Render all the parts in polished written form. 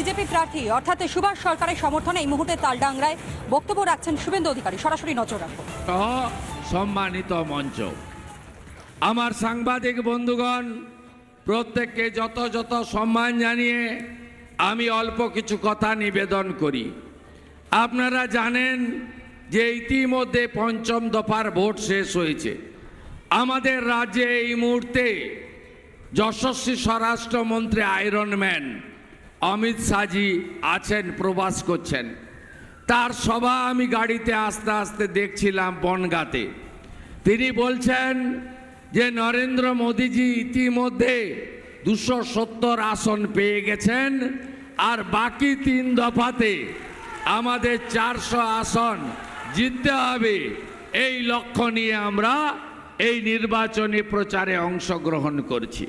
BJP প্রার্থী অর্থাৎ সুভাষ সরকারের সমর্থনে এই মুহূর্তে তালডাংরায় বক্তব্য রাখছেন শুভেন্দু অধিকারী। সরাসরি নজর রাখবো। সম্মানিত মঞ্চ, আমার সাংবাদিক বন্ধুগণ, প্রত্যেককে যত যত সম্মান জানিয়ে আমি অল্প কিছু কথা নিবেদন করি। আপনারা জানেন যে ইতিমধ্যে পঞ্চম দফার ভোট শেষ হয়েছে। আমাদের রাজ্যে এই মুহূর্তে যশস্বী স্বরাষ্ট্রমন্ত্রী আয়রন ম্যান অমিত শাহজি আছেন, প্রবাস করছেন। তার সভা আমি গাড়িতে আস্তে আস্তে দেখছিলাম বনগাঁতে। তিনি বলছেন যে নরেন্দ্র মোদীজি ইতিমধ্যে 270 আসন পেয়ে গেছেন, আর বাকি 3 দফাতে আমাদের 400 আসন জিততে হবে। এই লক্ষ্য নিয়ে আমরা এই নির্বাচনী প্রচারে অংশগ্রহণ করছি।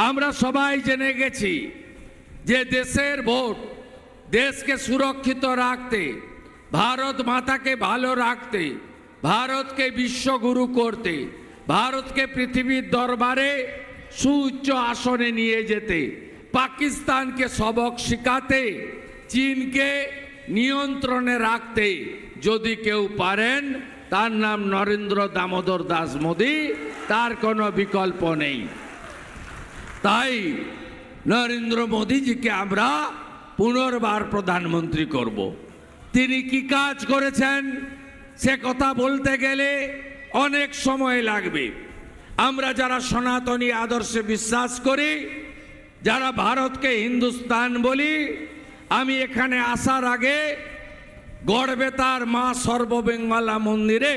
আমরা সবাই জেনে গেছি যে দেশের ভোট, দেশকে সুরক্ষিত রাখতে, ভারত মাতাকে ভালো রাখতে, ভারতকে বিশ্বগুরু করতে, ভারতকে পৃথিবীর দরবারে সুউচ্চ আসনে নিয়ে যেতে, পাকিস্তানকে সবক শিখাতে, চীনকে নিয়ন্ত্রণে রাখতে যদি কেউ পারেন, তার নাম নরেন্দ্র দামোদর দাস মোদী, তার কোনো বিকল্প নেই। তাই নরেন্দ্র মোদীজিকে আমরা পুনর্বার প্রধানমন্ত্রী করব। তিনি কি কাজ করেছেন সে কথা বলতে গেলে অনেক সময় লাগবে। আমরা যারা সনাতনী আদর্শে বিশ্বাস করি, যারা ভারতকে হিন্দুস্তান বলি, আমি এখানে আসার আগে গড়বেতার মা সর্ববেঙ্গলা মন্দিরে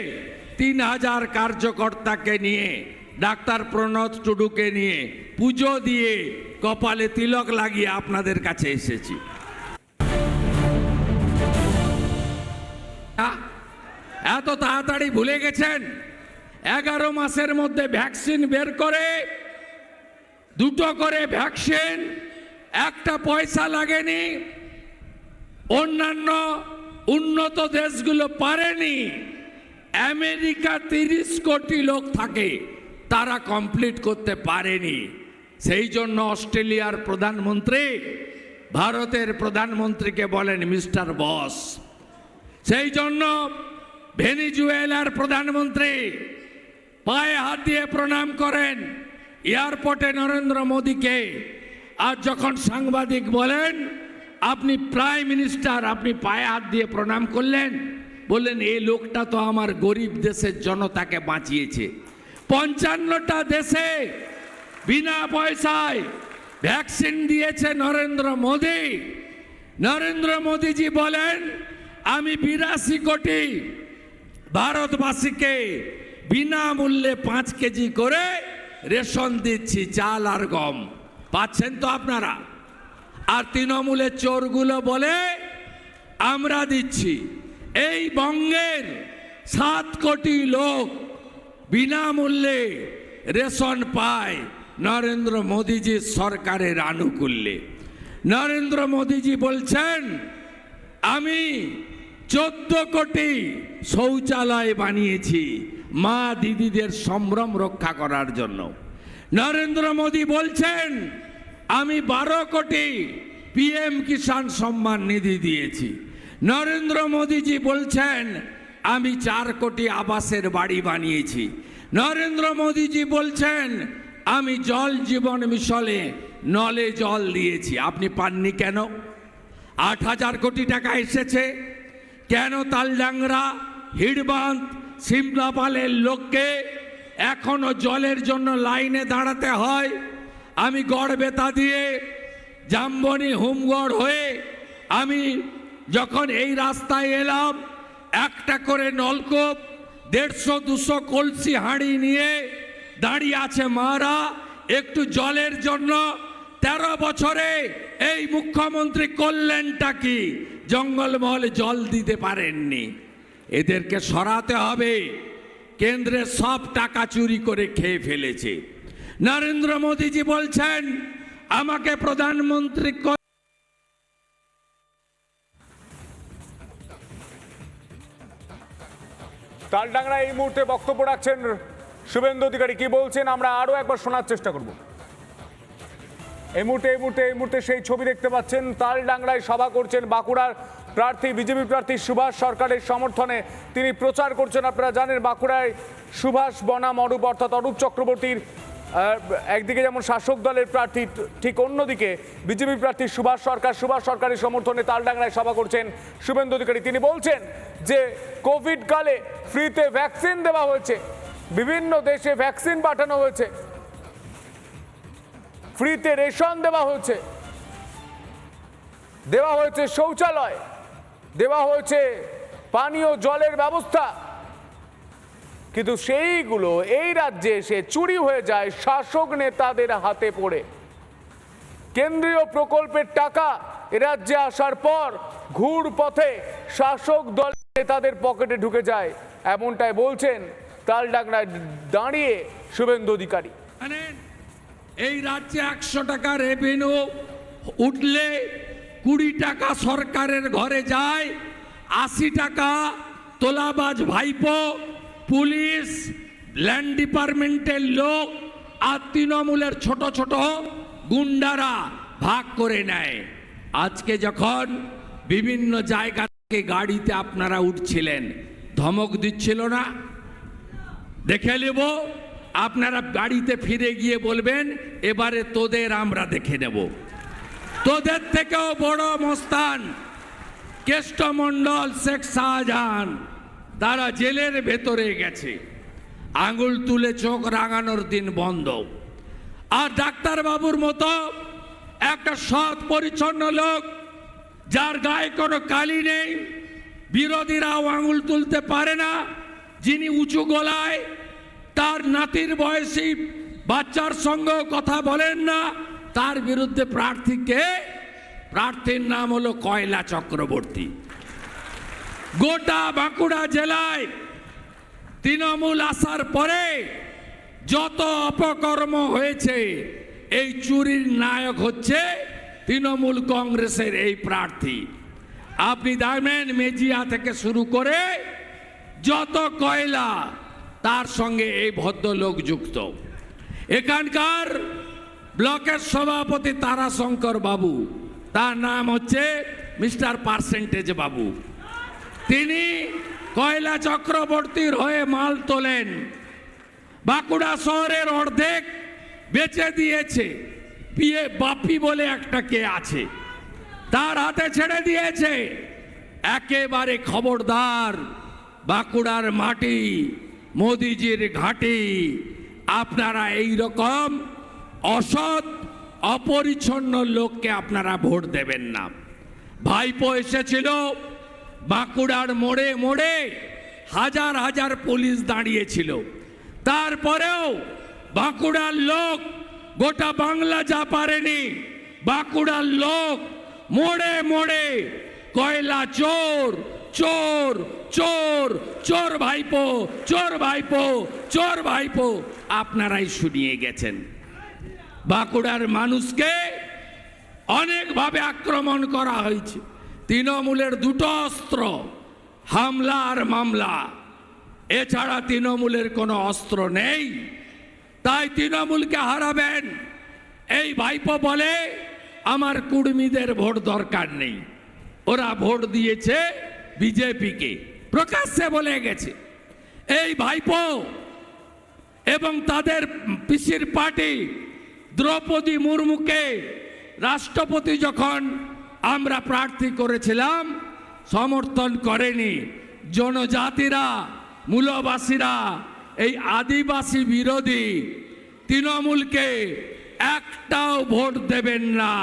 3000 কার্যকর্তাকে নিয়ে, ডাক্তার প্রণত টুডুকে নিয়ে পুজো দিয়ে কপালে তিলক লাগিয়ে আপনাদের কাছে এসেছি। এত তাড়াতাড়ি ভুলে গেছেন? 11 মাসের মধ্যে ভ্যাকসিন বের করে 2টো করে ভ্যাকসিন, একটা পয়সা লাগেনি। অন্যান্য উন্নত দেশগুলো পারেনি। আমেরিকা 30 কোটি লোক থাকে, তারা কমপ্লিট করতে পারেনি। সেই জন্য অস্ট্রেলিয়ার প্রধানমন্ত্রী ভারতের প্রধানমন্ত্রীকে বলেন মিস্টার বস। সেই জন্য ভেনিজুয়েলার প্রধানমন্ত্রী পায়ে হাত দিয়ে প্রণাম করেন এয়ারপোর্টে নরেন্দ্র মোদীকে। আর যখন সাংবাদিক বলেন আপনি প্রাইম মিনিস্টার, আপনি পায়ে হাত দিয়ে প্রণাম করলেন, বললেন এই লোকটা তো আমার গরিব দেশের জনতাকে বাঁচিয়েছে। 55টা দেশে বিনা পয়সায় ভ্যাকসিন দিয়েছে নরেন্দ্র মোদী। নরেন্দ্র মোদীজি বলেন আমি 82 কোটি ভারতবাসীকে বিনামূল্যে 5 কেজি করে রেশন দিচ্ছি, চাল আর গম। পাচ্ছেন তো আপনারা? আর তৃণমূলের চোরগুলো বলে আমরা দিচ্ছি। এই বঙ্গের 7 কোটি লোক বিনামূল্যে রেশন পায় নরেন্দ্র মোদীজির সরকারের আনুকূল্যে। নরেন্দ্র মোদীজি বলছেন আমি 14 কোটি শৌচালয় বানিয়েছি মা দিদিদের সম্ভ্রম রক্ষা করার জন্য। নরেন্দ্র মোদী বলছেন আমি 12 কোটি পিএম কিষাণ সম্মান নিধি দিয়েছি। নরেন্দ্র মোদীজি বলছেন আমি 4 কোটি আবাসের বাড়ি বানিয়েছি। নরেন্দ্র মোদীজি বলছেন আমি জল জীবন মিশনে নলে জল দিয়েছি। আপনি পাননি কেন? 8000 কোটি টাকা এসেছে কেন? তালডাংরা, হিড়বাঁধ, সিমলাপালের লোককে এখনো জলের জন্য লাইনে দাঁড়াতে হয়। আমি গড়বেতা দিয়ে জামবনি হুমগড় হয়ে আমি যখন এই রাস্তায় এলাম, একটা করে নলকূপ 150-200 কলসি হাঁড়ি নিয়ে দাঁড়িয়ে আছে মারা একটু জলের জন্য। 13 বছরে এই মুখ্যমন্ত্রী করলেনটা কি? জঙ্গলমহলে জল দিতে পারেননি। এদেরকে সরাতে হবে। কেন্দ্রের সব টাকা চুরি করে খেয়ে ফেলেছে। নরেন্দ্র মোদীজি বলছেন আমাকে প্রধানমন্ত্রী। তালডাংরা এই মুহূর্তে বক্তব্য রাখছেন শুভেন্দু অধিকারী। কি বলছেন আমরা আরো একবার শোনার চেষ্টা করব। এই মুহূর্তে সেই ছবি দেখতে পাচ্ছেন। তালডাংরায় সভা করছেন বাঁকুড়ার প্রার্থী, বিজেপি প্রার্থী সুভাষ সরকারের সমর্থনে তিনি প্রচার করছেন। আপনারা জানেন বাঁকুড়ায় সুভাষ বনাম অরূপ, অর্থাৎ অরূপ চক্রবর্তীর একদিকে যেমন শাসক দলের প্রার্থী, ঠিক অন্যদিকে বিজেপি প্রার্থী সুভাষ সরকারের সমর্থনে তালডাংরায় সভা করছেন শুভেন্দু অধিকারী। তিনি বলছেন যে কোভিড কালে ফ্রিতে ভ্যাকসিন দেওয়া হয়েছে, বিভিন্ন দেশে ভ্যাকসিন পাঠানো হয়েছে, ফ্রিতে রেশন দেওয়া হয়েছে শৌচালয়, দেওয়া হয়েছে পানীয় জলের ব্যবস্থা, কিন্তু সেইগুলো এই রাজ্যে এসে চুরি হয়ে যায় শাসক নেতাদের হাতে পড়ে। কেন্দ্রীয় প্রকল্পের টাকা এ রাজ্যে আসার পর ঘুর পথে শাসক দল নেতাদের পকেটে ঢুকে যায়, এমনটাই বলছেন তালডাংরায় দাঁড়িয়ে শুভেন্দু অধিকারী। এই রাজ্যে 100 টাকা রেভিনিউ উঠলে 20 টাকা সরকারের ঘরে যায়, 80 টাকা তোলাবাজ ভাইপো, পুলিশ, ল্যান্ড ডিপার্টমেন্টের লোক আর তৃণমূলের ছোট ছোট গুন্ডারা ভাগ করে নেয়। আজকে যখন বিভিন্ন জায়গা থেকে গাড়িতে আপনারা উঠছিলেন, ধমক দিচ্ছিল না? দেখে নেব, আপনারা গাড়িতে ফিরে গিয়ে বলবেন এবারে তোদের আমরা দেখে নেব। তোদের থেকেও বড় মস্তান কেষ্টমণ্ডল, শেখ শাহজাহান, তারা জেলের ভেতরে গেছে। আঙুল তুলে চোখ রাঙানোর দিন বন্ধ। আর ডাক্তারবাবুর মতো একটা সৎ পরিচ্ছন্ন লোক, যার গায়ে কোনো কালি নেই, বিরোধীরাও আঙুল তুলতে পারে না, যিনি উঁচু গলায় তার নাতির বয়সী বাচ্চার সঙ্গেও কথা বলেন না, তার বিরুদ্ধে প্রার্থীর নাম হলো কয়লা চক্রবর্তী। গোটা বাঁকুড়া জেলায় তৃণমূল আসার পরে যত অপকর্ম হয়েছে, এই চুরির নায়ক হচ্ছে তৃণমূল কংগ্রেসের এই প্রার্থী। আপনি দেখবেন মেজিয়া থেকে শুরু করে যত কয়লা, তার সঙ্গে এই ভদ্রলোক যুক্ত। এখানকার ব্লকের সভাপতি তারাশঙ্কর বাবু, তার নাম হচ্ছে মিস্টার পার্সেন্টেজ বাবু, তিনি কয়লা চক্রবর্তীর হয়ে মাল তোলেন। বাঁকুড়া শহরের অর্ধেক বেচে দিয়েছে, পিয়ে বাপি বলে একটা কে আছে, তার হাতে ছেড়ে দিয়েছে। একেবারে খবরদার, বাঁকুড়ার মাটি মোদিজির ঘাঁটি, আপনারা এই রকম অসৎ অপরিচ্ছন্ন লোককে আপনারা ভোট দেবেন না। ভাইপো এসেছিল, বাঁকুড়ার মোড়ে মোড়ে হাজার হাজার পুলিশ দাঁড়িয়েছিল, তারপরেও বাঁকুড়ার লোক, গোটা বাংলা যা পারেনি, বাঁকুড়ার লোক মোড়ে মোড়ে কয়লা চোর চোর চোর চোর ভাইপো, চোর ভাইপো, চোর ভাইপো আপনারাই শুনিয়ে গেছেন। বাঁকুড়ার মানুষকে অনেকভাবে আক্রমণ করা হয়েছে। তৃণমূলের দুটো অস্ত্র, হামলা আর মামলা, এছাড়া তৃণমূলের কোনো অস্ত্র নেই। তাই তৃণমূলকে হারাবেন। এই ভাইপো বলে আমার কুর্মীদের ভোট দরকার নেই, ওরা ভোট দিয়েছে বিজেপিকে, প্রকাশ্যে বলে গেছে। এই ভাইপো এবং তাদের পিসির পার্টি দ্রৌপদী মুর্মুকে রাষ্ট্রপতি যখন আমরা প্রার্থী করেছিলাম, সমর্থন করেনি। জনজাতিরা, মূলবাসীরা, এই আদিবাসী বিরোধী তৃণমূলকে একটাও ভোট দেবেন না।